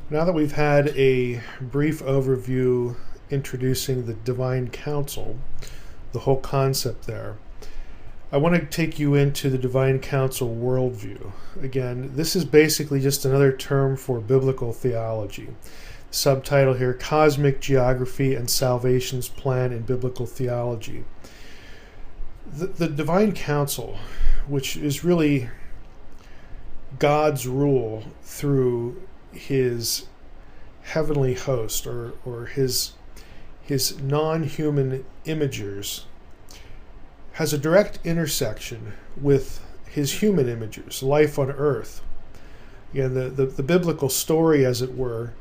Now that we've had a brief overview introducing the divine council, the whole concept there, I want to take you into the divine council worldview. Again, this is basically just another term for biblical theology. Subtitle here, Cosmic Geography and Salvation's Plan in Biblical Theology. The divine council, which is really God's rule through his heavenly host or his non-human imagers, has a direct intersection with his human imagers, life on earth. Again, the biblical story, as it were,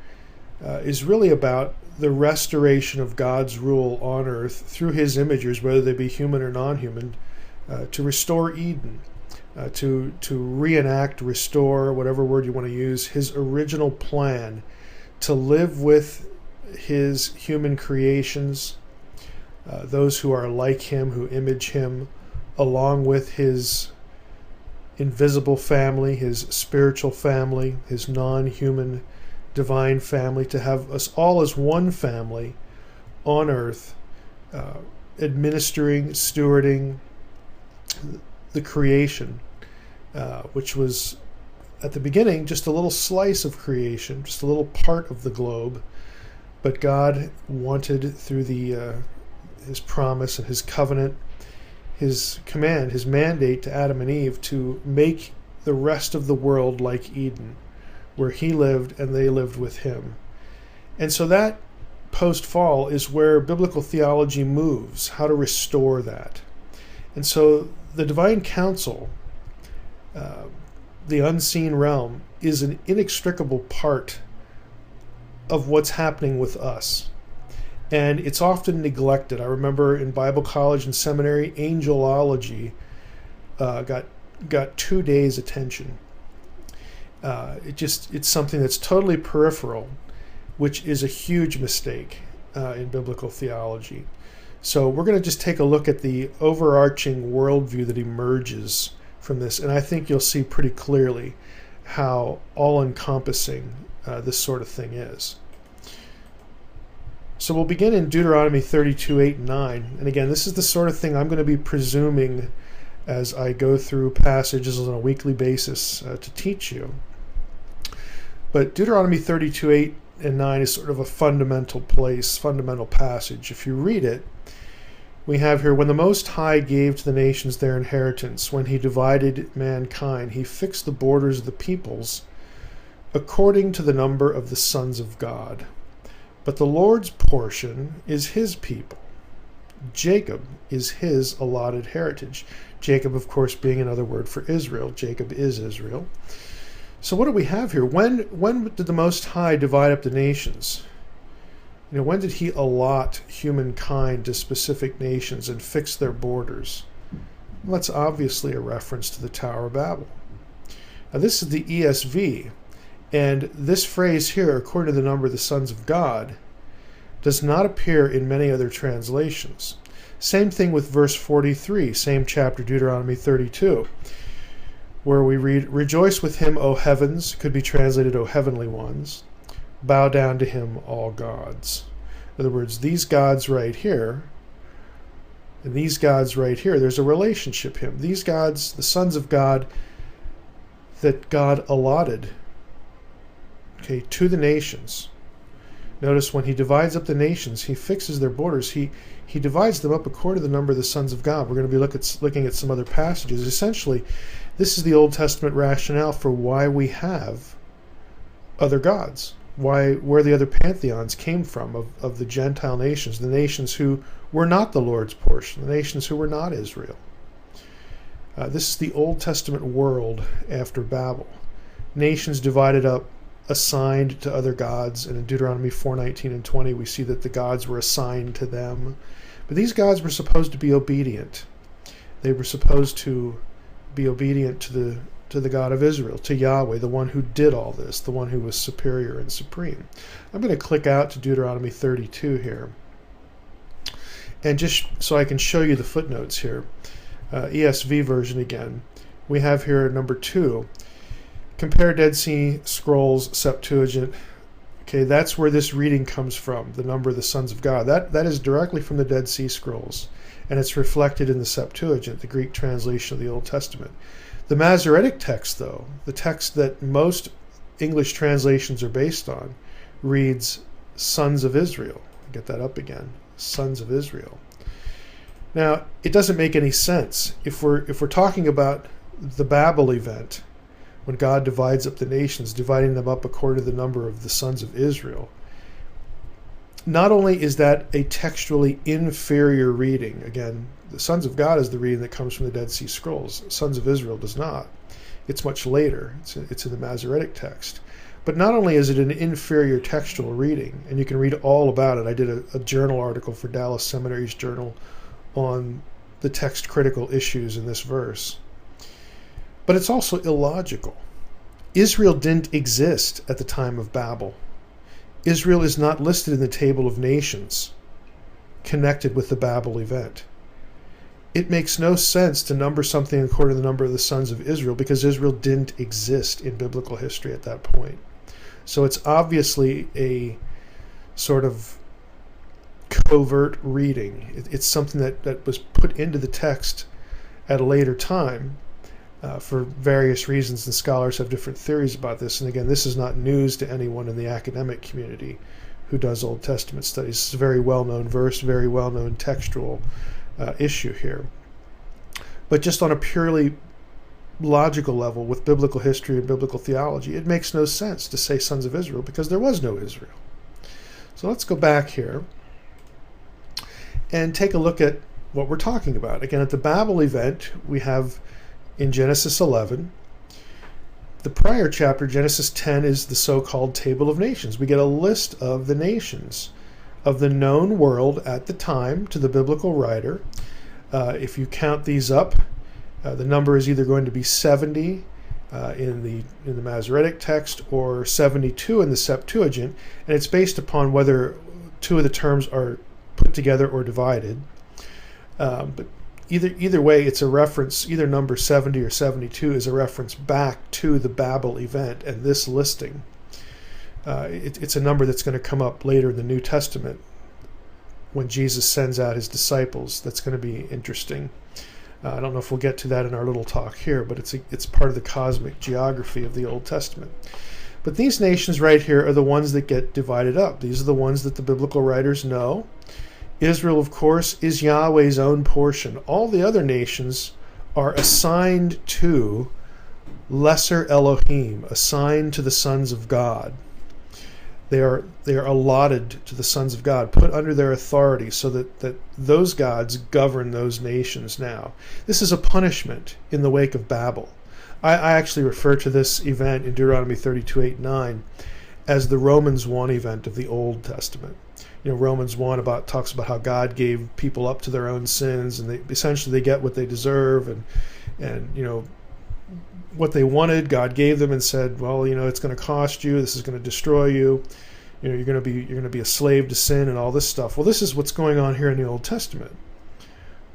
is really about the restoration of God's rule on earth through his imagers, whether they be human or non-human, to restore Eden, to reenact, restore, whatever word you want to use, his original plan to live with his human creations, those who are like him, who image him, along with his invisible family, his spiritual family, his non-human divine family, to have us all as one family on earth, administering, stewarding the creation, which was at the beginning just a little slice of creation, just a little part of the globe, but God wanted through his promise and his covenant, his command, his mandate to Adam and Eve to make the rest of the world like Eden, where he lived and they lived with him. And so that post-fall is where biblical theology moves, how to restore that. And so the divine council, the unseen realm, is an inextricable part of what's happening with us. And it's often neglected. I remember in Bible college and seminary, angelology got 2 days attention. It's something that's totally peripheral, which is a huge mistake in biblical theology. So we're going to just take a look at the overarching worldview that emerges from this, and I think you'll see pretty clearly how all-encompassing this sort of thing is. So we'll begin in Deuteronomy 32, 8, and 9. And again, this is the sort of thing I'm going to be presuming as I go through passages on a weekly basis to teach you. But Deuteronomy 32, 8, and 9 is sort of a fundamental passage. If you read it, we have here, when the Most High gave to the nations their inheritance, when he divided mankind, he fixed the borders of the peoples according to the number of the sons of God. But the Lord's portion is his people. Jacob is his allotted heritage. Jacob, of course, being another word for Israel. Jacob is Israel. So what do we have here? When did the Most High divide up the nations? When did he allot humankind to specific nations and fix their borders? Well, that's obviously a reference to the Tower of Babel. Now, this is the ESV. And this phrase here, according to the number of the sons of God, does not appear in many other translations. Same thing with verse 43, same chapter, Deuteronomy 32, where we read, "Rejoice with him, O heavens," could be translated, "O heavenly ones. Bow down to him, all gods." In other words, these gods right here, and these gods right here, there's a relationship here. These gods, the sons of God, that God allotted to the nations. Notice when he divides up the nations, he fixes their borders. He divides them up according to the number of the sons of God. We're going to be looking at some other passages. Essentially, this is the Old Testament rationale for why we have other gods, where the other pantheons came from of the Gentile nations, the nations who were not the Lord's portion, the nations who were not Israel. This is the Old Testament world after Babel. Nations divided up, assigned to other gods, and in Deuteronomy 4:19 and 20 we see that the gods were assigned to them. But these gods were supposed to be obedient. They were supposed to be obedient to the God of Israel, to Yahweh, the one who did all this, the one who was superior and supreme. I'm going to click out to Deuteronomy 32 here, and just so I can show you the footnotes here. ESV version again. We have here number 2. Compare Dead Sea Scrolls Septuagint Okay, that's where this reading comes from, the number of the sons of God. That is directly from the Dead Sea Scrolls, and it's reflected in the Septuagint, the Greek translation of the Old Testament. The Masoretic text, though, the text that most English translations are based on, reads sons of Israel. Get that up again, sons of Israel. Now, it doesn't make any sense. If we're talking about the Babel event, when God divides up the nations, dividing them up according to the number of the sons of Israel, not only is that a textually inferior reading, again, the sons of God is the reading that comes from the Dead Sea Scrolls. Sons of Israel does not. It's much later. It's in the Masoretic text. But not only is it an inferior textual reading, and you can read all about it. I did a journal article for Dallas Seminary's journal on the text critical issues in this verse. But it's also illogical. Israel didn't exist at the time of Babel. Israel is not listed in the table of nations connected with the Babel event. It makes no sense to number something according to the number of the sons of Israel because Israel didn't exist in biblical history at that point. So it's obviously a sort of covert reading. It's something that was put into the text at a later time for various reasons, and scholars have different theories about this. And again, this is not news to anyone in the academic community who does Old Testament studies. It's a very well-known verse, very well-known textual issue here. But just on a purely logical level with biblical history and biblical theology, it makes no sense to say sons of Israel because there was no Israel. So let's go back here and take a look at what we're talking about. Again, at the Babel event, we have in Genesis 11, the prior chapter, Genesis 10, is the so-called Table of Nations. We get a list of the nations of the known world at the time to the biblical writer. If you count these up, the number is either going to be 70 in the Masoretic text or 72 in the Septuagint, and it's based upon whether two of the terms are put together or divided. But either way, it's a reference. Either number 70 or 72 is a reference back to the Babel event and this listing. It's a number that's going to come up later in the New Testament when Jesus sends out his disciples. That's going to be interesting. I don't know if we'll get to that in our little talk here, but it's part of the cosmic geography of the Old Testament. But these nations right here are the ones that get divided up. These are the ones that the biblical writers know. Israel, of course, is Yahweh's own portion. All the other nations are assigned to lesser Elohim, assigned to the sons of God. They are allotted to the sons of God, put under their authority so that those gods govern those nations now. This is a punishment in the wake of Babel. I actually refer to this event in Deuteronomy 32:8-9 as the Romans 1 event of the Old Testament. Romans 1 talks about how God gave people up to their own sins, and they get what they deserve, and what they wanted, God gave them and said, well, it's going to cost you. This is going to destroy you. You're going to be a slave to sin and all this stuff. Well, this is what's going on here in the Old Testament.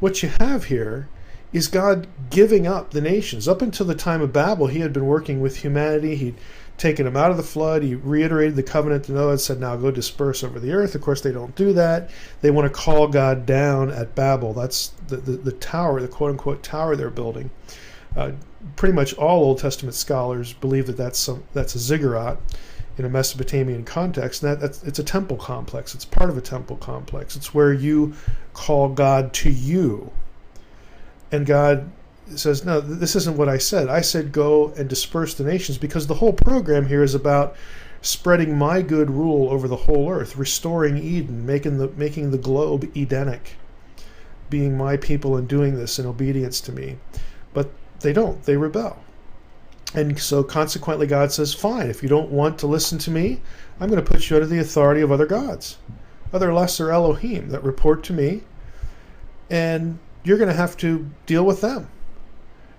What you have here is God giving up the nations. Up until the time of Babel, he had been working with humanity. He'd taken them out of the flood. He reiterated the covenant to Noah and said, now go disperse over the earth. Of course, they don't do that. They want to call God down at Babel. That's the tower, the quote-unquote tower they're building. Pretty much all Old Testament scholars believe that that's a ziggurat in a Mesopotamian context. And it's a temple complex. It's part of a temple complex. It's where you call God to you. And God says, no, this isn't what I said. I said go and disperse the nations, because the whole program here is about spreading my good rule over the whole earth, restoring Eden, making the globe Edenic, being my people and doing this in obedience to me. But they don't. They rebel. And so consequently God says, fine, if you don't want to listen to me, I'm going to put you under the authority of other gods, other lesser Elohim that report to me, and you're going to have to deal with them.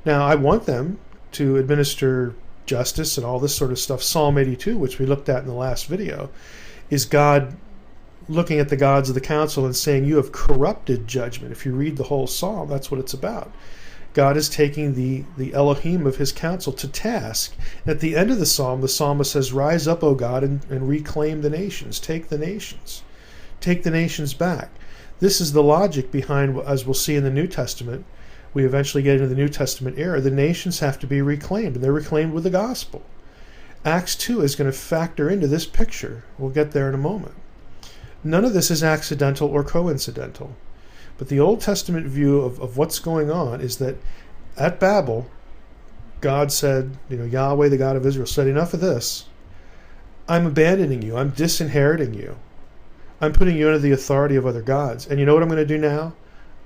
Now, I want them to administer justice and all this sort of stuff. Psalm 82, which we looked at in the last video, is God looking at the gods of the council and saying, you have corrupted judgment. If you read the whole psalm, that's what it's about. God is taking the Elohim of his counsel to task. And at the end of the psalm, the psalmist says, rise up, O God, and reclaim the nations. Take the nations. Take the nations back. This is the logic behind, as we'll see in the New Testament, we eventually get into the New Testament era, the nations have to be reclaimed, and they're reclaimed with the gospel. Acts 2 is going to factor into this picture. We'll get there in a moment. None of this is accidental or coincidental. But the Old Testament view of what's going on is that at Babel, God said, Yahweh, the God of Israel, said, enough of this. I'm abandoning you. I'm disinheriting you. I'm putting you under the authority of other gods. And you know what I'm going to do now?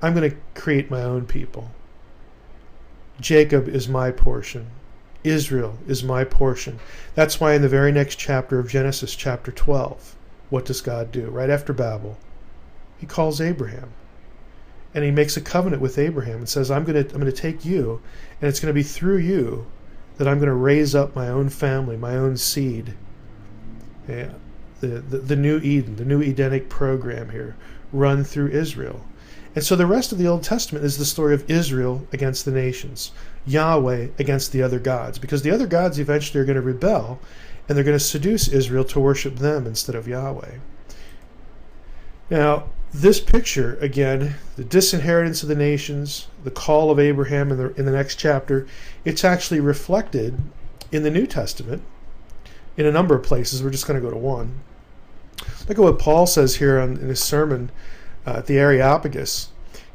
I'm going to create my own people. Jacob is my portion. Israel is my portion. That's why in the very next chapter of Genesis, chapter 12, what does God do? Right after Babel, he calls Abraham. And he makes a covenant with Abraham and says, I'm going to take you, and it's going to be through you that I'm going to raise up my own family, my own seed. Yeah. The new Eden, the new Edenic program here, run through Israel. And so the rest of the Old Testament is the story of Israel against the nations, Yahweh against the other gods, because the other gods eventually are going to rebel, and they're going to seduce Israel to worship them instead of Yahweh. Now, this picture, again, the disinheritance of the nations, the call of Abraham in the next chapter, it's actually reflected in the New Testament in a number of places. We're just going to go to one. Look at what Paul says here in his sermon at the Areopagus.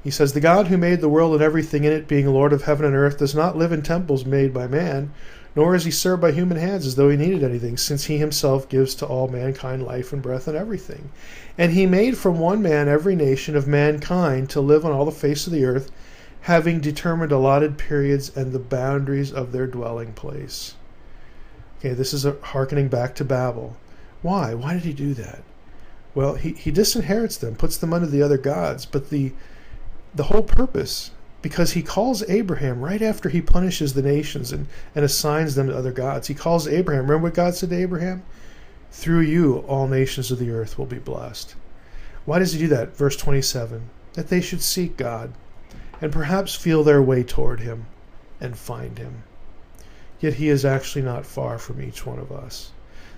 He says, the God who made the world and everything in it, being Lord of heaven and earth, does not live in temples made by man, nor is he served by human hands as though he needed anything, since he himself gives to all mankind life and breath and everything. And he made from one man every nation of mankind to live on all the face of the earth, having determined allotted periods and the boundaries of their dwelling place. Okay, this is hearkening back to Babel. Why? Why did he do that? Well, he disinherits them, puts them under the other gods, but the whole purpose, because he calls Abraham right after he punishes the nations and assigns them to other gods. He calls Abraham. Remember what God said to Abraham? Through you, all nations of the earth will be blessed. Why does he do that? Verse 27, that they should seek God and perhaps feel their way toward him and find him. Yet he is actually not far from each one of us.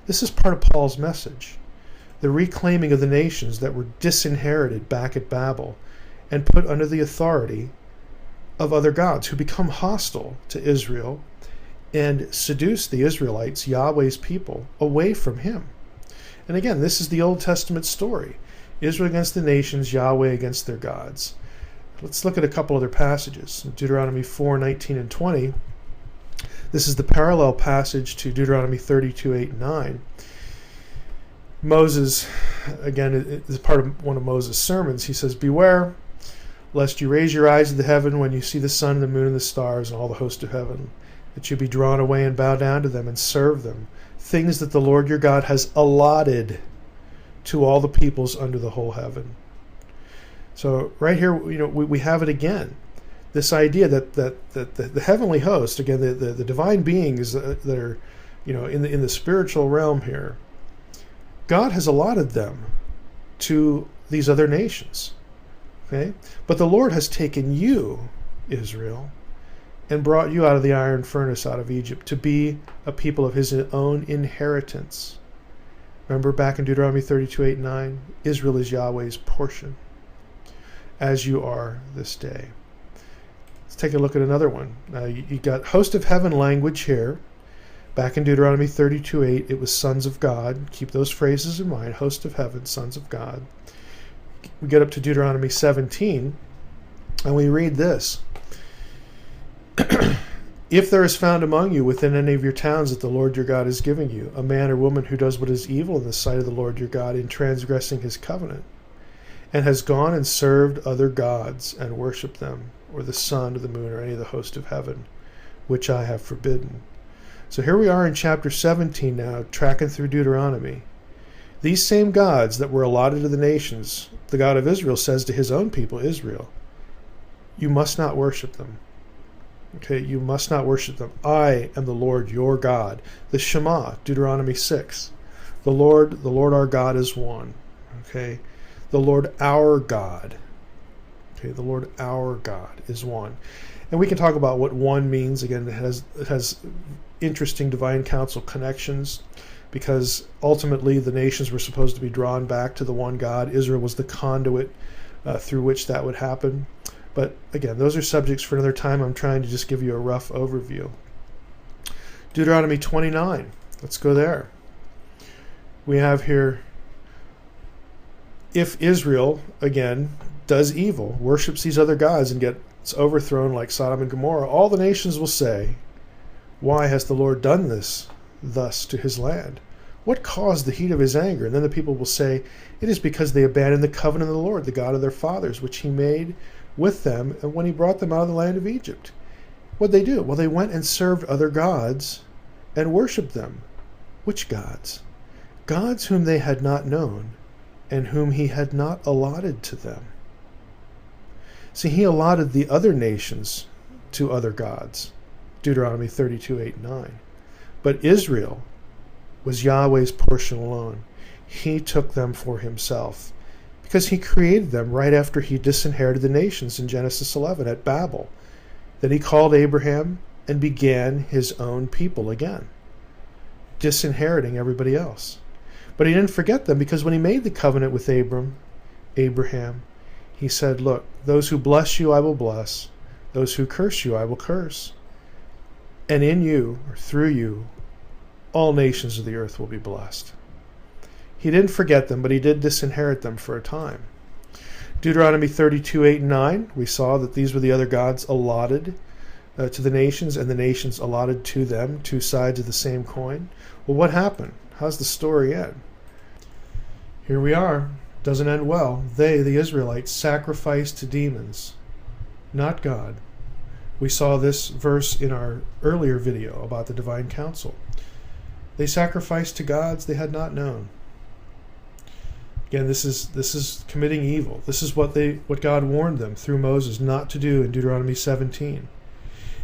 This is part of Paul's message. The reclaiming of the nations that were disinherited back at Babel and put under the authority of other gods who become hostile to Israel and seduce the Israelites, Yahweh's people, away from him. And again, this is the Old Testament story. Israel against the nations, Yahweh against their gods. Let's look at a couple other passages. In Deuteronomy 4, 19 and 20. This is the parallel passage to Deuteronomy 32, 8 and 9. Moses, again, is part of one of Moses' sermons. He says, beware, lest you raise your eyes to the heaven when you see the sun and the moon and the stars and all the host of heaven, that you be drawn away and bow down to them and serve them, things that the Lord your God has allotted to all the peoples under the whole heaven. So right here, we have it again. This idea that the heavenly host, again, the divine beings that are, in the spiritual realm here, God has allotted them to these other nations. Okay? But the Lord has taken you, Israel, and brought you out of the iron furnace out of Egypt to be a people of his own inheritance. Remember back in Deuteronomy 32, 8 and 9, Israel is Yahweh's portion, as you are this day. Let's take a look at another one. You got host of heaven language here. Back in Deuteronomy 32, 8, it was sons of God. Keep those phrases in mind. Host of heaven, sons of God. We get up to Deuteronomy 17, and we read this. If there is found among you within any of your towns that the Lord your God is giving you, a man or woman who does what is evil in the sight of the Lord your God in transgressing his covenant, and has gone and served other gods and worshipped them, or the sun or the moon or any of the host of heaven, which I have forbidden. So here we are in chapter 17 now, tracking through Deuteronomy. These same gods that were allotted to the nations, the God of Israel says to his own people, Israel, you must not worship them. Okay, you must not worship them. I am the Lord your God. The Shema, Deuteronomy 6. The Lord our God is one. Okay, the Lord our God. Okay, the Lord our God is one. And we can talk about what one means. Again, it has interesting divine council connections, because ultimately the nations were supposed to be drawn back to the one God. Israel was the conduit through which that would happen. But again, those are subjects for another time. I'm trying to just give you a rough overview. Deuteronomy 29. Let's go there. We have here, if Israel, again, does evil, worships these other gods, and gets overthrown like Sodom and Gomorrah, all the nations will say, why has the Lord done this thus to his land? What caused the heat of his anger? And then the people will say, it is because they abandoned the covenant of the Lord, the God of their fathers, which he made with them, and when he brought them out of the land of Egypt. What'd they do? Well, they went and served other gods and worshipped them. Which gods? Gods whom they had not known, and whom he had not allotted to them. See, he allotted the other nations to other gods. Deuteronomy 32, 8, and 9. But Israel was Yahweh's portion alone. He took them for himself, because he created them right after he disinherited the nations in Genesis 11 at Babel. Then he called Abraham and began his own people again, disinheriting everybody else. But he didn't forget them, because when he made the covenant with Abraham, he said, look, those who bless you I will bless, those who curse you I will curse. And in you, or through you, all nations of the earth will be blessed. He didn't forget them, but he did disinherit them for a time. Deuteronomy 32, 8, and 9, we saw that these were the other gods allotted to the nations, and the nations allotted to them, two sides of the same coin. Well, what happened? How's the story end? Here we are. Doesn't end well. They, the Israelites, sacrificed to demons, not God. We saw this verse in our earlier video about the divine council. They sacrificed to gods they had not known. Again, this is committing evil. This is what God warned them through Moses not to do in Deuteronomy 17.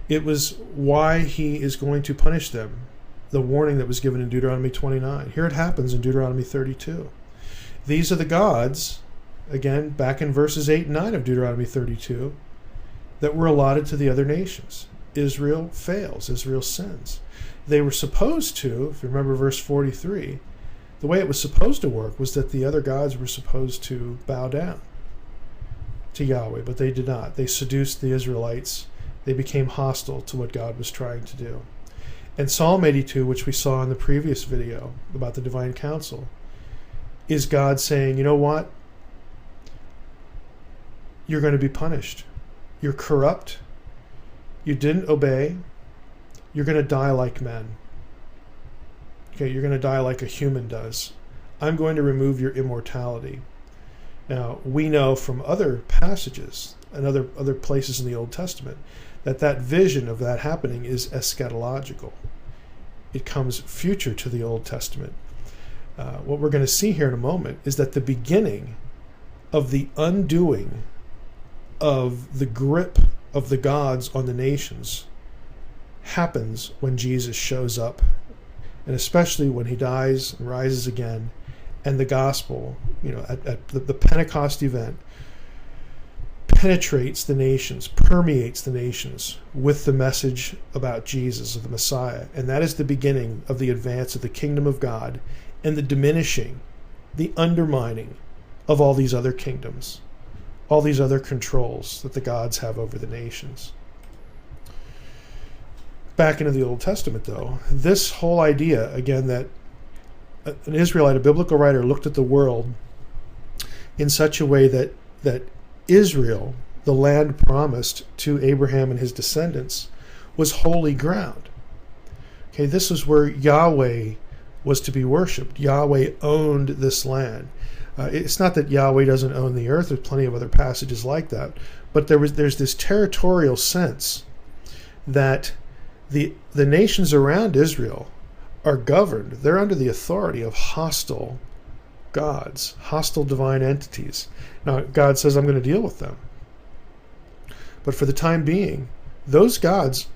It was why he is going to punish them, the warning that was given in Deuteronomy 29. Here it happens in Deuteronomy 32. These are the gods, again, back in verses 8 and 9 of Deuteronomy 32, that were allotted to the other nations. Israel fails. Israel sins. They were supposed to, if you remember verse 43, the way it was supposed to work was that the other gods were supposed to bow down to Yahweh, but they did not. They seduced the Israelites. They became hostile to what God was trying to do. And Psalm 82, which we saw in the previous video about the divine council, is God saying, you know what? You're going to be punished. You're corrupt. You didn't obey. You're going to die like men. Okay, you're going to die like a human does. I'm going to remove your immortality. Now, we know from other passages and other places in the Old Testament that vision of that happening is eschatological. It comes future to the Old Testament. What we're going to see here in a moment is that the beginning of the undoing of the grip of the gods on the nations happens when Jesus shows up, and especially when he dies and rises again, and the gospel, at the Pentecost event, penetrates the nations, permeates the nations with the message about Jesus, of the Messiah. And that is the beginning of the advance of the kingdom of God and the diminishing, the undermining of all these other kingdoms, all these other controls that the gods have over the nations. Back into the Old Testament, though, this whole idea, again, that an Israelite, a biblical writer, looked at the world in such a way that Israel, the land promised to Abraham and his descendants, was holy ground. Okay, this is where Yahweh was to be worshipped. Yahweh owned this land. It's not that Yahweh doesn't own the earth. There's plenty of other passages like that. But there's this territorial sense that the nations around Israel are governed. They're under the authority of hostile gods, hostile divine entities. Now, God says, I'm going to deal with them. But for the time being, those gods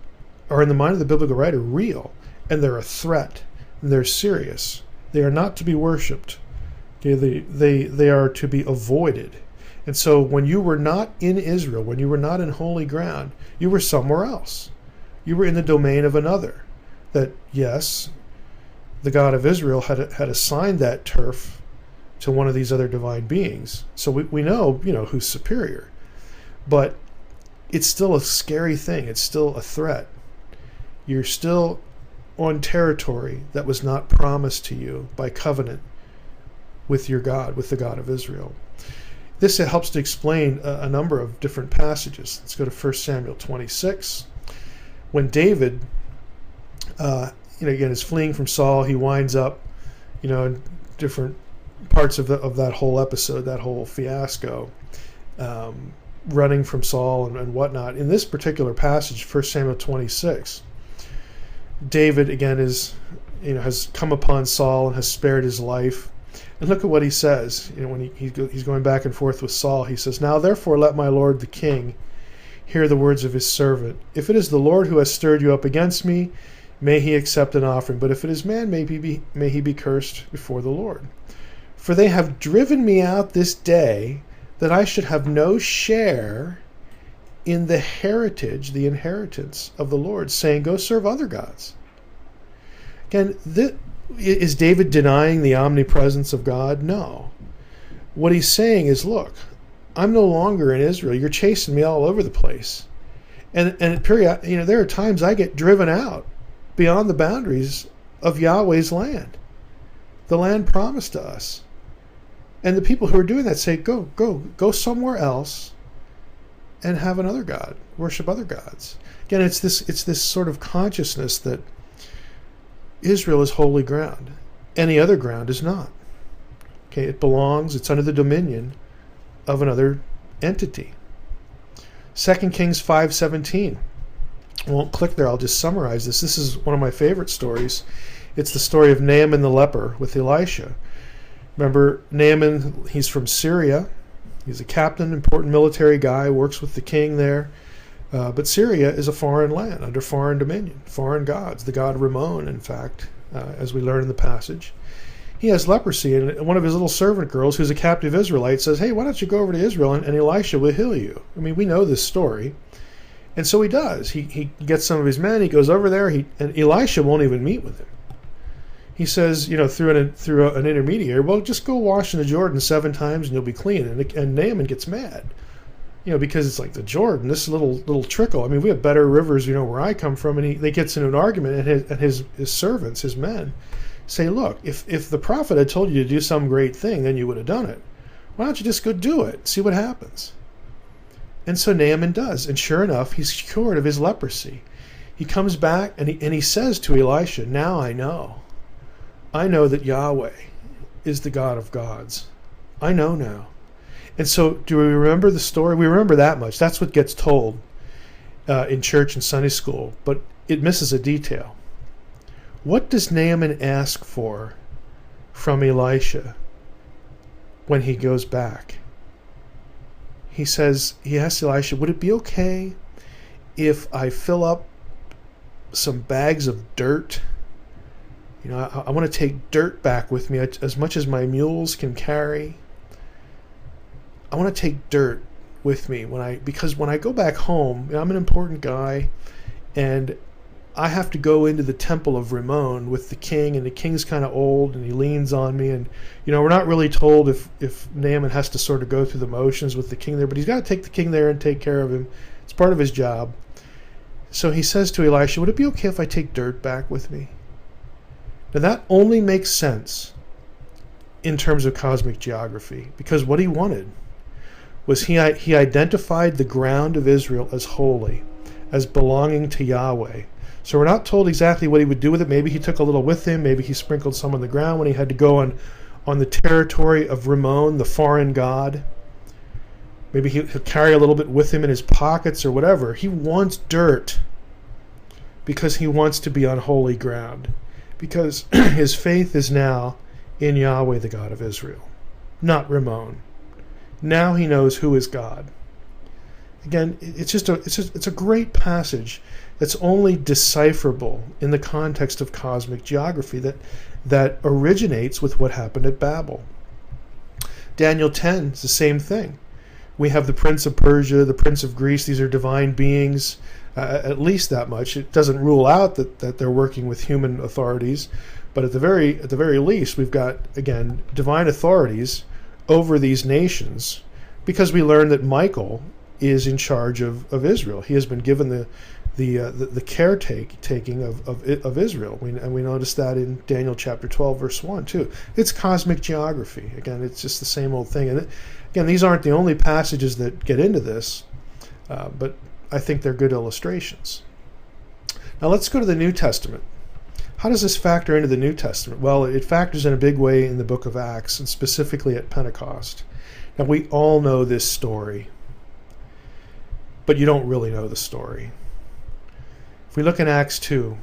are, in the mind of the biblical writer, real, and they're a threat, and they're serious. They are not to be worshipped. Okay, they are to be avoided. And so when you were not in Israel, when you were not in holy ground, you were somewhere else. You were in the domain of another. That, yes, the God of Israel had assigned that turf to one of these other divine beings. So we know, who's superior. But it's still a scary thing. It's still a threat. You're still on territory that was not promised to you by covenant with your God, with the God of Israel. This helps to explain a number of different passages. Let's go to 1 Samuel 26. When David, again, is fleeing from Saul, he winds up, in different parts of that whole episode, that whole fiasco, running from Saul and whatnot. In this particular passage, 1 Samuel 26, David again has come upon Saul and has spared his life. And look at what he says. When he's going back and forth with Saul, he says, "Now therefore let my lord the king hear the words of his servant. If it is the Lord who has stirred you up against me, may he accept an offering. But if it is man, may he be cursed before the Lord. For they have driven me out this day, that I should have no share in the inheritance of the Lord, saying, go serve other gods." Again, is David denying the omnipresence of God? No. What he's saying is, look, I'm no longer in Israel. You're chasing me all over the place. And there are times I get driven out beyond the boundaries of Yahweh's land, the land promised to us. And the people who are doing that say, go somewhere else and have another god, worship other gods. Again, it's this sort of consciousness that Israel is holy ground. Any other ground is not. Okay, it's under the dominion of another entity. 2 Kings 5:17. I won't click there, I'll just summarize this. This is one of my favorite stories. It's the story of Naaman the leper with Elisha. Remember, Naaman, he's from Syria. He's a captain, important military guy, works with the king there. But Syria is a foreign land, under foreign dominion, foreign gods. The god Ramon, in fact, as we learn in the passage. He has leprosy, and one of his little servant girls, who's a captive Israelite, says, hey, why don't you go over to Israel and Elisha will heal you? I mean, we know this story. And so he does. He gets some of his men, he goes over there, and Elisha won't even meet with him. He says, through an intermediary, well, just go wash in the Jordan 7 times and you'll be clean. And Naaman gets mad, because it's like the Jordan, this little trickle. I mean, we have better rivers, where I come from. And they gets into an argument, and his servants, his men, say, look, if the prophet had told you to do some great thing, then you would have done it. Why don't you just go do it, see what happens? And so Naaman does, and sure enough, he's cured of his leprosy. He comes back, and he says to Elisha, now I know that Yahweh is the God of gods. I know now. And so do we remember the story? We remember that much. That's what gets told in church and Sunday school, but it misses a detail. What does Naaman ask for from Elisha when he goes back? He asks Elisha, would it be okay if I fill up some bags of dirt? I want to take dirt back with me as much as my mules can carry. I want to take dirt with me because when I go back home, I'm an important guy, and I have to go into the temple of Ramon with the king, and the king's kind of old, and he leans on me, and we're not really told if Naaman has to sort of go through the motions with the king there, but he's got to take the king there and take care of him. It's part of his job. So he says to Elisha, would it be okay if I take dirt back with me? Now that only makes sense in terms of cosmic geography, because what he wanted was he identified the ground of Israel as holy, as belonging to Yahweh. So we're not told exactly what he would do with it. Maybe he took a little with him. Maybe he sprinkled some on the ground when he had to go on the territory of Ramon, the foreign god. Maybe he'll carry a little bit with him in his pockets or whatever. He wants dirt because he wants to be on holy ground, because his faith is now in Yahweh, the God of Israel, not Ramon. Now he knows who is God. Again, it's a great passage that's only decipherable in the context of cosmic geography that originates with what happened at Babel. Daniel 10 is the same thing. We have the Prince of Persia, the Prince of Greece. These are divine beings, at least that much. It doesn't rule out that they're working with human authorities, but at the very least, we've got, again, divine authorities over these nations, because we learn that Michael is in charge of Israel. He has been given the caretaking of Israel. And we notice that in Daniel chapter 12, verse 1, too. It's cosmic geography. Again, it's just the same old thing. And again, these aren't the only passages that get into this, but I think they're good illustrations. Now let's go to the New Testament. How does this factor into the New Testament? Well, it factors in a big way in the book of Acts, and specifically at Pentecost. Now, we all know this story, but you don't really know the story. If we look in Acts 2,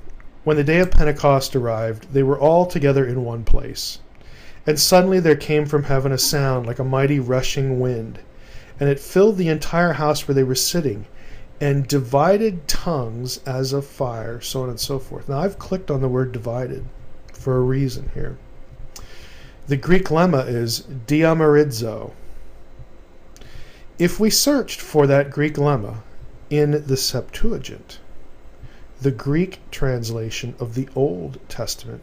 when the day of Pentecost arrived, they were all together in one place. And suddenly there came from heaven a sound like a mighty rushing wind, and it filled the entire house where they were sitting, and divided tongues as of fire, so on and so forth. Now, I've clicked on the word divided for a reason here. The Greek lemma is diamorizo. If we searched for that Greek lemma in the Septuagint, the Greek translation of the Old Testament,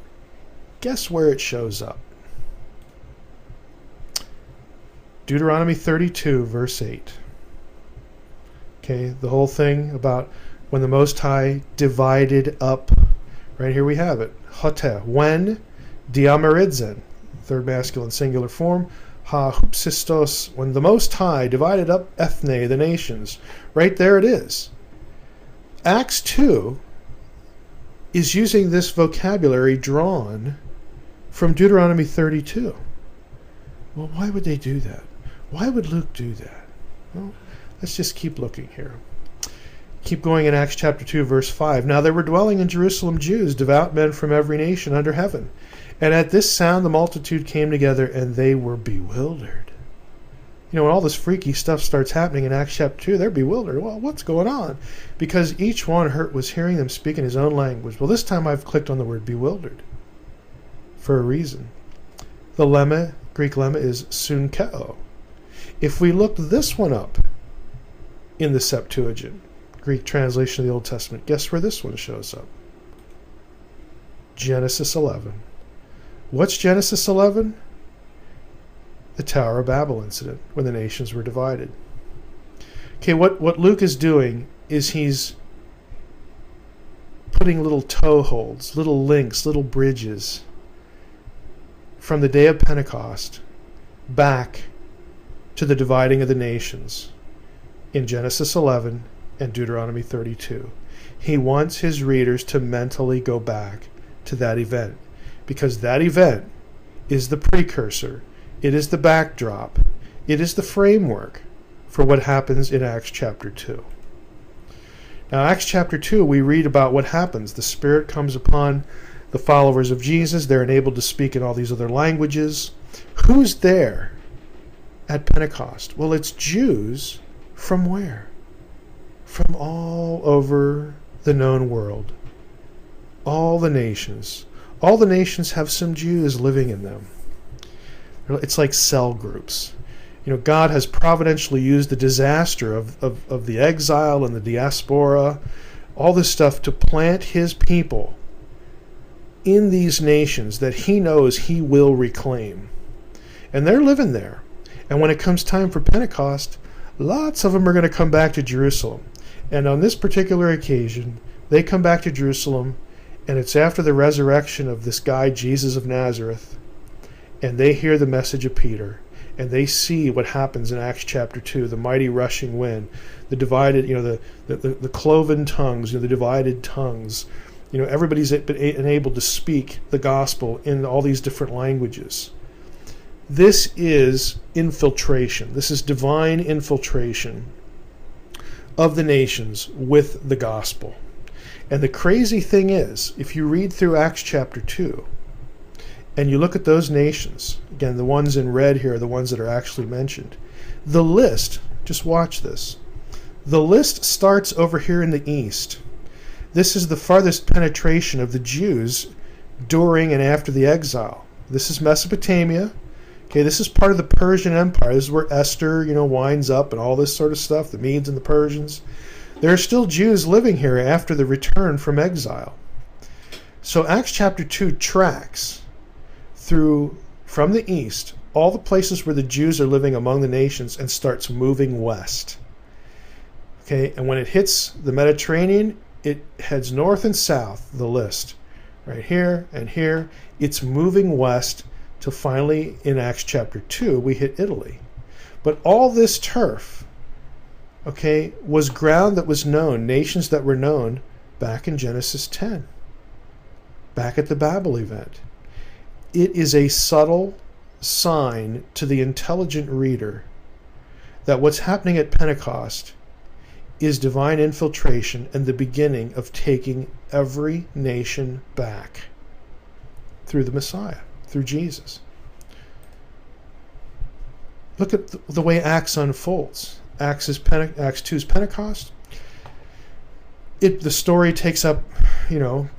guess where it shows up? Deuteronomy 32, verse 8. Okay, the whole thing about when the Most High divided up. Right here we have it. Hote, when diamorizen, third masculine singular form. Ha hupsistos, when the Most High divided up ethne, the nations. Right there it is. Acts 2 is using this vocabulary drawn from Deuteronomy 32. Well, why would they do that? Why would Luke do that? Well, let's just keep looking here. Keep going in Acts chapter 2, verse 5. Now there were dwelling in Jerusalem Jews, devout men from every nation under heaven. And at this sound the multitude came together, and they were bewildered. You know, when all this freaky stuff starts happening in Acts chapter 2, they're bewildered. Well, what's going on? Because each one was hearing them speak in his own language. Well, this time I've clicked on the word bewildered for a reason. The lemma, Greek lemma, is sunkeo. If we look this one up in the Septuagint, Greek translation of the Old Testament, guess where this one shows up? Genesis 11. What's Genesis 11? The Tower of Babel incident, when the nations were divided. Okay, what Luke is doing is he's putting little toeholds, little links, little bridges from the day of Pentecost back to the dividing of the nations in Genesis 11 and Deuteronomy 32. He wants his readers to mentally go back to that event, because that event is the precursor, it is the backdrop, it is the framework for what happens in Acts chapter 2. Now, Acts chapter 2, we read about what happens. The Spirit comes upon the followers of Jesus. They're enabled to speak in all these other languages. Who's there at Pentecost? Well, it's Jews from where? From all over the known world. All the nations. All the nations have some Jews living in them. It's like cell groups. You know, God has providentially used the disaster of the exile and the diaspora, all this stuff, to plant his people in these nations that he knows he will reclaim. And they're living there. And when it comes time for Pentecost, lots of them are going to come back to Jerusalem. And on this particular occasion, they come back to Jerusalem, and it's after the resurrection of this guy, Jesus of Nazareth, and they hear the message of Peter, and they see what happens in Acts chapter 2, the mighty rushing wind, the divided, the cloven tongues, the divided tongues. Everybody's been enabled to speak the gospel in all these different languages. This is infiltration. This is divine infiltration of the nations with the gospel. And the crazy thing is, if you read through Acts chapter 2, and you look at those nations, again, the ones in red here are the ones that are actually mentioned. The list, just watch this. The list starts over here in the east. This is the farthest penetration of the Jews during and after the exile. This is Mesopotamia. Okay, this is part of the Persian Empire. This is where Esther, winds up and all this sort of stuff, the Medes and the Persians. There are still Jews living here after the return from exile. So Acts chapter 2 tracks through, from the east, all the places where the Jews are living among the nations and starts moving west. Okay, and when it hits the Mediterranean, it heads north and south, the list. Right here and here. It's moving west till finally in Acts chapter 2, we hit Italy. But all this turf, okay, was ground that was known, nations that were known back in Genesis 10, back at the Babel event. It is a subtle sign to the intelligent reader that what's happening at Pentecost is divine infiltration and the beginning of taking every nation back through the Messiah, through Jesus. Look at the way Acts unfolds. Acts 2 is Pentecost. The story takes up,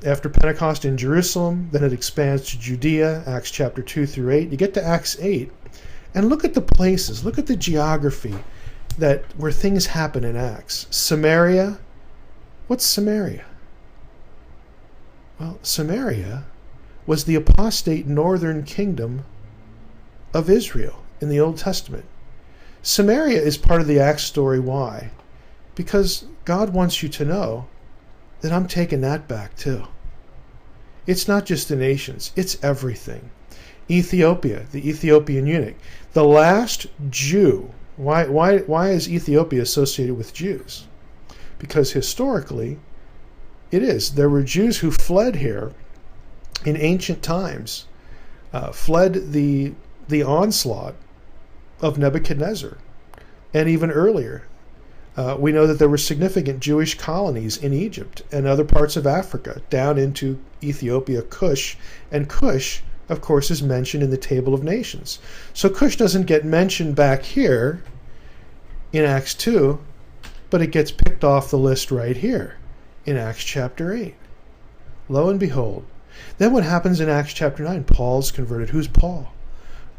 after Pentecost in Jerusalem, then it expands to Judea, Acts chapter 2 through 8. You get to Acts 8, and look at the places, look at the geography where things happen in Acts. Samaria. What's Samaria? Well, Samaria was the apostate northern kingdom of Israel in the Old Testament. Samaria is part of the Acts story. Why? Because God wants you to know that I'm taking that back too. It's not just the nations, it's everything. Ethiopia, the Ethiopian eunuch, the last Jew. Why is Ethiopia associated with Jews? Because historically, it is. There were Jews who fled here in ancient times, fled the onslaught of Nebuchadnezzar, and even earlier. We know that there were significant Jewish colonies in Egypt and other parts of Africa, down into Ethiopia, Cush, and Cush, of course, is mentioned in the Table of Nations. So Cush doesn't get mentioned back here in Acts 2, but it gets picked off the list right here in Acts chapter 8. Lo and behold. Then what happens in Acts chapter 9? Paul's converted. Who's Paul?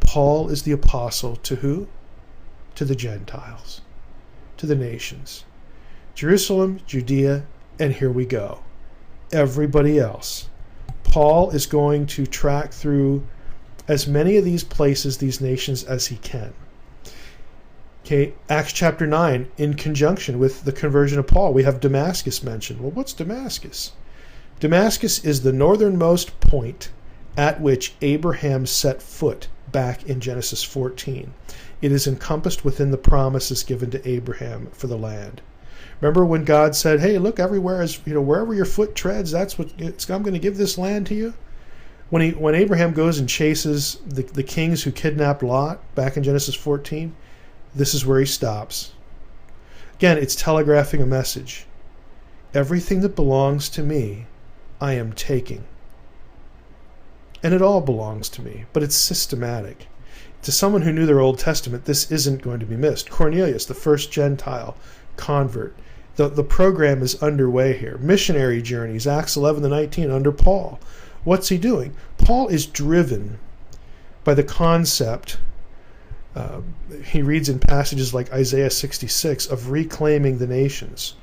Paul is the apostle to who? To the Gentiles, to the nations. Jerusalem, Judea, and here we go. Everybody else. Paul is going to track through as many of these places, these nations, as he can. Okay, Acts chapter 9, in conjunction with the conversion of Paul, we have Damascus mentioned. Well, what's Damascus? Damascus is the northernmost point at which Abraham set foot back in Genesis 14. It is encompassed within the promises given to Abraham for the land. Remember when God said, hey, look, everywhere is, wherever your foot treads, that's what I'm going to give this land to you? When Abraham goes and chases the kings who kidnapped Lot back in Genesis 14, this is where he stops. Again, it's telegraphing a message. Everything that belongs to me, I am taking. And it all belongs to me, but it's systematic. To someone who knew their Old Testament, this isn't going to be missed. Cornelius, the first Gentile convert. The program is underway here. Missionary journeys, Acts 11 to 19, under Paul. What's he doing? Paul is driven by the concept, he reads in passages like Isaiah 66, of reclaiming the nations.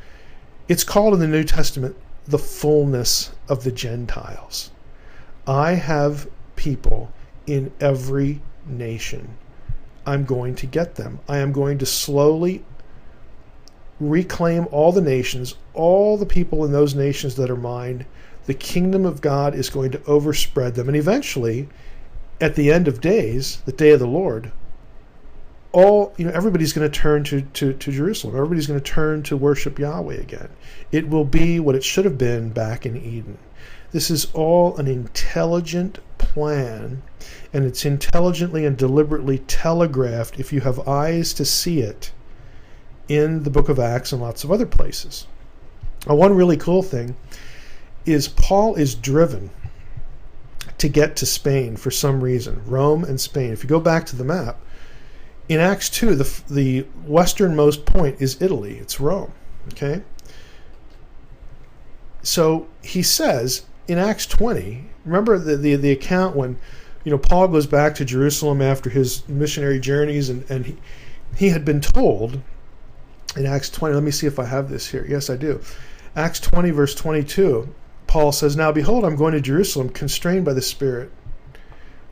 It's called in the New Testament the fullness of the Gentiles. I have people in every nation. I'm going to get them. I am going to slowly reclaim all the nations, all the people in those nations that are mine. The kingdom of God is going to overspread them. And eventually, at the end of days, the day of the Lord, everybody's going to turn to Jerusalem. Everybody's going to turn to worship Yahweh again. It will be what it should have been back in Eden. This is all an intelligent plan, and it's intelligently and deliberately telegraphed, if you have eyes to see it, in the book of Acts and lots of other places. Now, one really cool thing is Paul is driven to get to Spain for some reason. Rome and Spain. If you go back to the map, in Acts 2, the westernmost point is Italy. It's Rome. Okay? So he says in Acts 20, remember the account when Paul goes back to Jerusalem after his missionary journeys, and he had been told in Acts 20, let me see if I have this here. Yes, I do. Acts 20, verse 22, Paul says, "Now behold, I'm going to Jerusalem, constrained by the Spirit."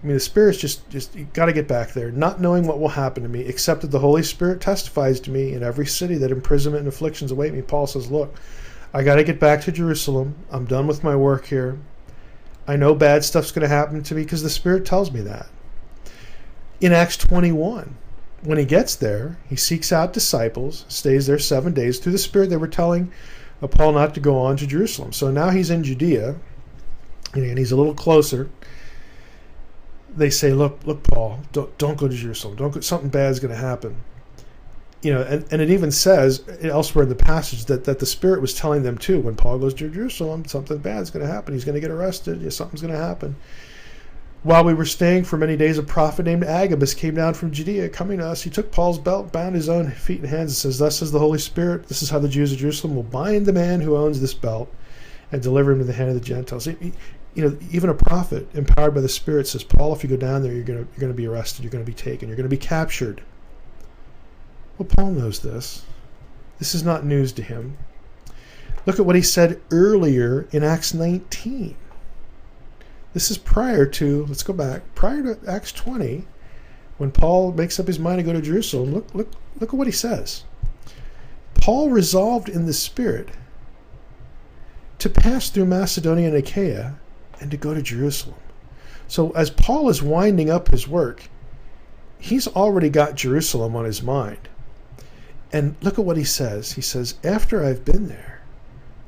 The Spirit's just you got to get back there, not knowing what will happen to me, except that the Holy Spirit testifies to me in every city that imprisonment and afflictions await me. Paul says, look, I got to get back to Jerusalem. I'm done with my work here. I know bad stuff's going to happen to me because the Spirit tells me that. In Acts 21, when he gets there, he seeks out disciples, stays there 7 days. Through the Spirit, they were telling Paul not to go on to Jerusalem. So now he's in Judea, and he's a little closer. They say, look, Paul, don't go to Jerusalem. Don't go, something bad is going to happen. And it even says elsewhere in the passage that the Spirit was telling them too, when Paul goes to Jerusalem, something bad is going to happen. He's going to get arrested. Something's going to happen. While we were staying for many days, a prophet named Agabus came down from Judea. Coming to us, he took Paul's belt, bound his own feet and hands, and says, "Thus says the Holy Spirit, this is how the Jews of Jerusalem will bind the man who owns this belt and deliver him to the hand of the Gentiles." Even a prophet empowered by the Spirit says, "Paul, if you go down there, you're going to be arrested. You're going to be taken. You're going to be captured." Well, Paul knows this. This is not news to him. Look at what he said earlier in Acts 19. This is prior to Acts 20, when Paul makes up his mind to go to Jerusalem. Look at what he says. Paul resolved in the Spirit to pass through Macedonia and Achaia and to go to Jerusalem. So as Paul is winding up his work, he's already got Jerusalem on his mind. And look at what he says. He says, "After I've been there,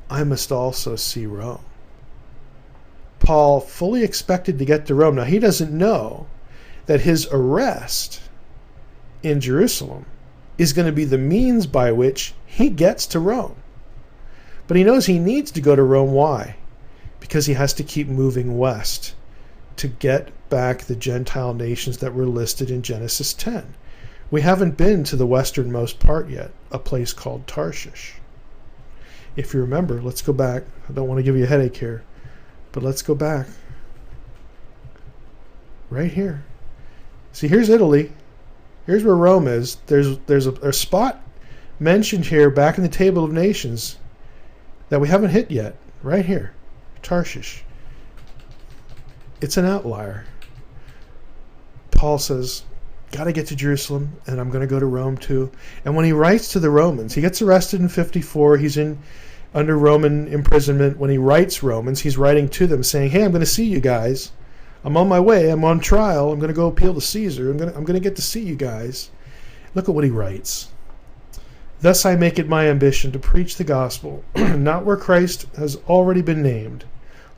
I must also see Rome." Paul fully expected to get to Rome. Now, he doesn't know that his arrest in Jerusalem is going to be the means by which he gets to Rome. But he knows he needs to go to Rome. Why? Because he has to keep moving west to get back the Gentile nations that were listed in Genesis 10. We haven't been to the westernmost part yet, a place called Tarshish. If you remember, let's go back. I don't want to give you a headache here, but let's go back. Right here. See, here's Italy. Here's where Rome is. There's a spot mentioned here back in the Table of Nations that we haven't hit yet. Right here. Tarshish. It's an outlier. Paul says, got to get to Jerusalem, and I'm going to go to Rome too. And when he writes to the Romans, he gets arrested in 54. He's under Roman imprisonment. When he writes Romans, he's writing to them saying, "Hey, I'm going to see you guys. I'm on my way. I'm on trial. I'm going to go appeal to Caesar. I'm going to get to see you guys." Look at what he writes. "Thus I make it my ambition to preach the gospel, not where Christ has already been named,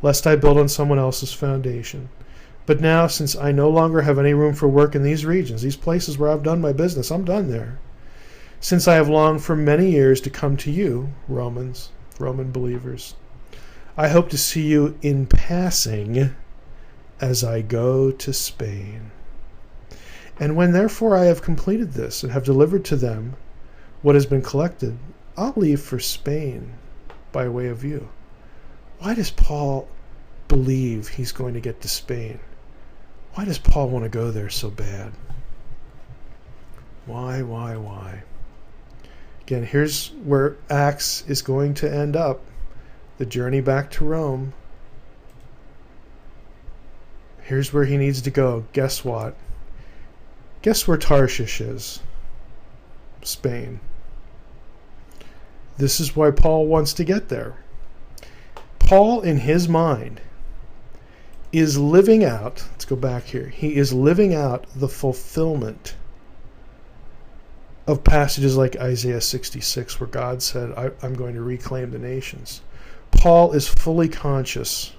lest I build on someone else's foundation. But now, since I no longer have any room for work in these regions, these places where I've done my business, I'm done there. Since I have longed for many years to come to you, Roman believers, I hope to see you in passing as I go to Spain. And when therefore I have completed this and have delivered to them what has been collected, I'll leave for Spain by way of you." Why does Paul believe he's going to get to Spain? Why does Paul want to go there so bad? Why? Again, here's where Acts is going to end up. The journey back to Rome. Here's where he needs to go. Guess what? Guess where Tarshish is? Spain. This is why Paul wants to get there. Paul, in his mind, is living out, let's go back here, he is living out the fulfillment of passages like Isaiah 66, where God said, I'm going to reclaim the nations. Paul is fully conscious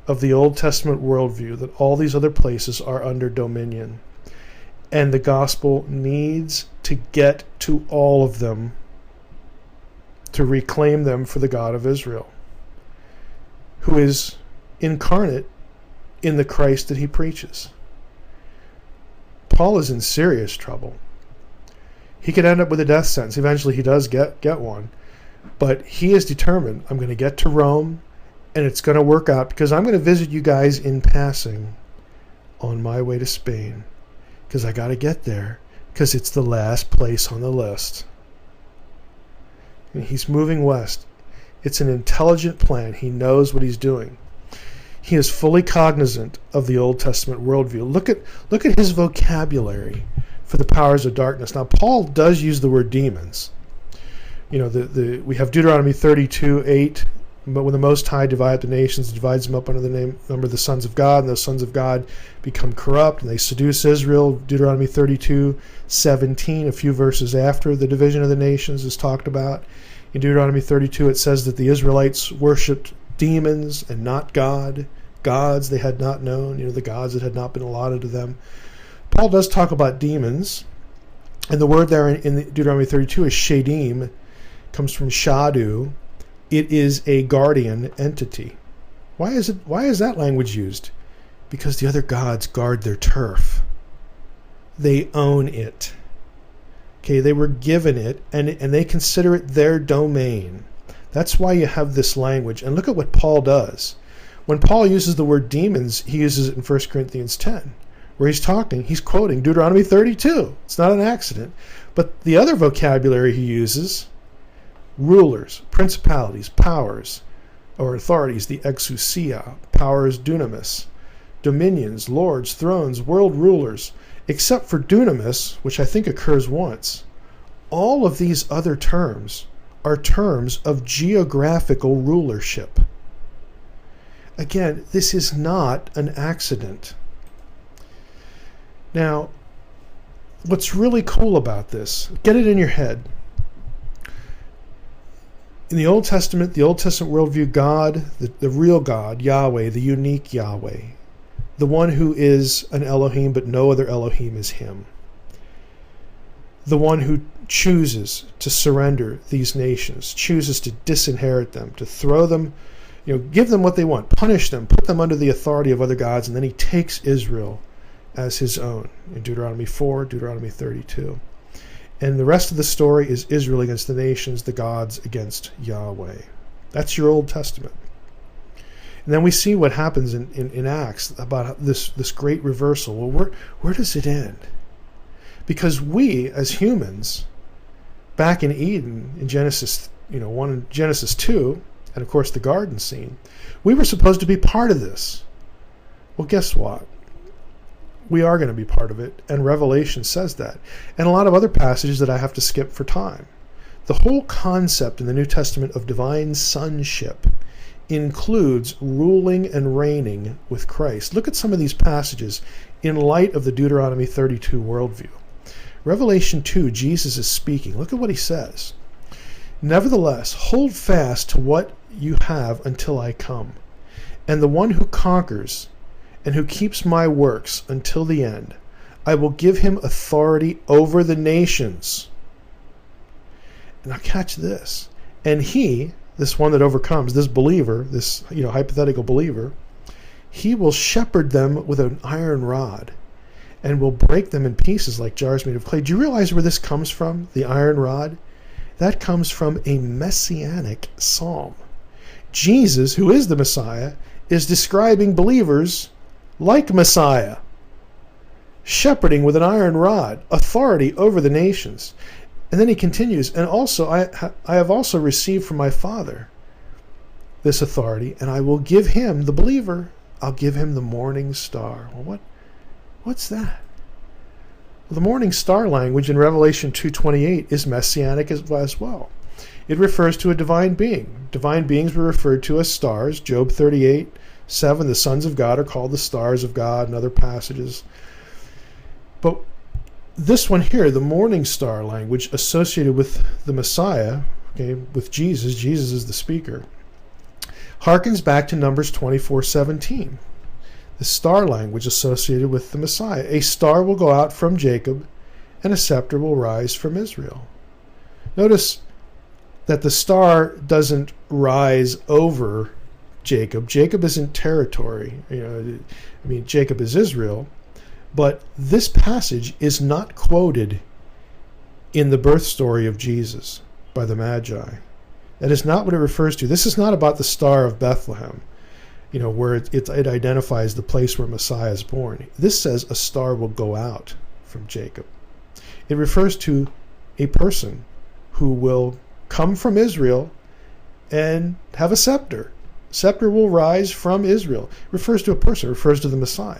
of the Old Testament worldview, that all these other places are under dominion, and the gospel needs to get to all of them to reclaim them for the God of Israel, who is incarnate in the Christ that he preaches. Paul is in serious trouble. He could end up with a death sentence. Eventually he does get one. But he is determined, I'm going to get to Rome, and it's going to work out, because I'm going to visit you guys in passing on my way to Spain, because I got to get there, because it's the last place on the list. And he's moving west. It's an intelligent plan. He knows what he's doing. He is fully cognizant of the Old Testament worldview. Look at his vocabulary for the powers of darkness. Now, Paul does use the word demons. We have Deuteronomy 32:8. But when the Most High divided the nations, divides them up under the number of the sons of God, and those sons of God become corrupt, and they seduce Israel. Deuteronomy 32:17, a few verses after the division of the nations is talked about. In Deuteronomy 32, it says that the Israelites worshipped demons and not God, gods they had not known, the gods that had not been allotted to them. Paul does talk about demons, and the word there in Deuteronomy 32 is shadim, comes from shadu. It is a guardian entity. Why is that language used? Because the other gods guard their turf. They own it. Okay, they were given it, and they consider it their domain. That's why you have this language. And look at what Paul does. When Paul uses the word demons, he uses it in 1 Corinthians 10, where he's quoting Deuteronomy 32. It's not an accident. But the other vocabulary he uses, rulers, principalities, powers, or authorities, the exousia, powers, dunamis, dominions, lords, thrones, world rulers, except for dunamis, which I think occurs once. All of these other terms are terms of geographical rulership. Again, this is not an accident. Now, what's really cool about this, get it in your head. In the Old Testament worldview, God, the real God, Yahweh, the unique Yahweh, the one who is an Elohim, but no other Elohim is him, the one who chooses to surrender these nations, chooses to disinherit them, to throw them, give them what they want, punish them, put them under the authority of other gods, and then he takes Israel as his own in Deuteronomy 4, Deuteronomy 32. And the rest of the story is Israel against the nations, the gods against Yahweh. That's your Old Testament. And then we see what happens in Acts about this great reversal. Well, where does it end? Because we, as humans, back in Eden, in Genesis 1 and Genesis 2, and of course the garden scene, we were supposed to be part of this. Well, guess what? We are going to be part of it, and Revelation says that. And a lot of other passages that I have to skip for time. The whole concept in the New Testament of divine sonship includes ruling and reigning with Christ. Look at some of these passages in light of the Deuteronomy 32 worldview. Revelation 2, Jesus is speaking. Look at what he says. Nevertheless, hold fast to what you have until I come. And the one who conquers and who keeps my works until the end, I will give him authority over the nations. Now catch this. And he, this one that overcomes, this believer, this hypothetical believer, he will shepherd them with an iron rod and will break them in pieces like jars made of clay. Do you realize where this comes from, the iron rod? That comes from a messianic psalm. Jesus, who is the Messiah, is describing believers like Messiah, shepherding with an iron rod, authority over the nations. And then he continues, and also I have also received from my Father this authority, and I will give him, the believer, I'll give him the morning star. Well, what's that? Well, the morning star language in Revelation 2:28 is messianic as well. It refers to a divine being. Divine beings were referred to as stars. Job 38:7, the sons of God are called the stars of God, and other passages. But this one here, the morning star language associated with the Messiah, with Jesus is the speaker, harkens back to Numbers 24:17. The star language associated with the Messiah. A star will go out from Jacob, and a scepter will rise from Israel. Notice that the star doesn't rise over Jacob. Jacob isn't territory. Jacob is Israel. But this passage is not quoted in the birth story of Jesus by the Magi. That is not what it refers to. This is not about the star of Bethlehem. where it identifies the place where Messiah is born. This says a star will go out from Jacob. It refers to a person who will come from Israel and have a scepter. Scepter will rise from Israel. It refers to a person, it refers to the Messiah.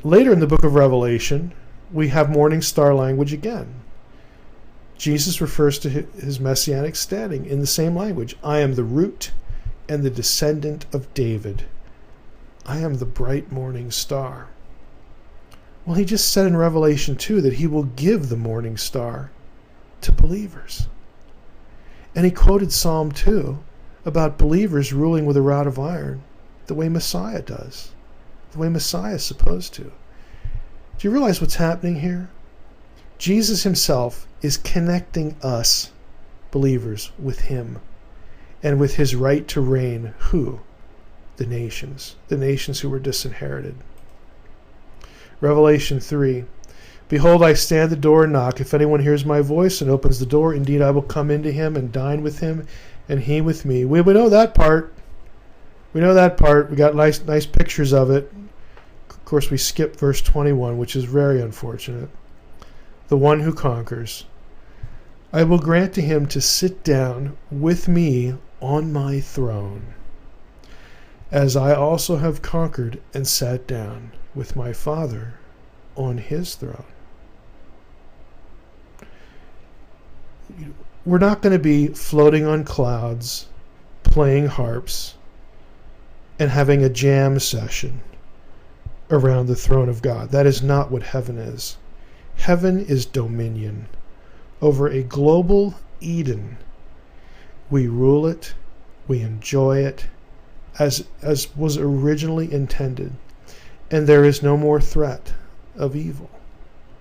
Later in the book of Revelation, we have morning star language again. Jesus refers to his messianic standing in the same language. I am the root and the descendant of David. I am the bright morning star. Well, he just said in Revelation 2 that he will give the morning star to believers. And he quoted Psalm 2 about believers ruling with a rod of iron the way Messiah does, the way Messiah is supposed to. Do you realize what's happening here? Jesus himself is connecting us, believers, with him and with his right to reign. Who? The nations who were disinherited. Revelation 3. Behold, I stand at the door and knock. If anyone hears my voice and opens the door, indeed I will come into him and dine with him, and he with me. We know that part. We know that part. We got nice pictures of it. Of course, we skip verse 21, which is very unfortunate. The one who conquers. I will grant to him to sit down with me on my throne, as I also have conquered and sat down with my Father on his throne. We're not going to be floating on clouds, playing harps, and having a jam session around the throne of God. That is not what heaven is. Heaven is dominion over a global Eden. We rule it, we enjoy it as was originally intended, and there is no more threat of evil.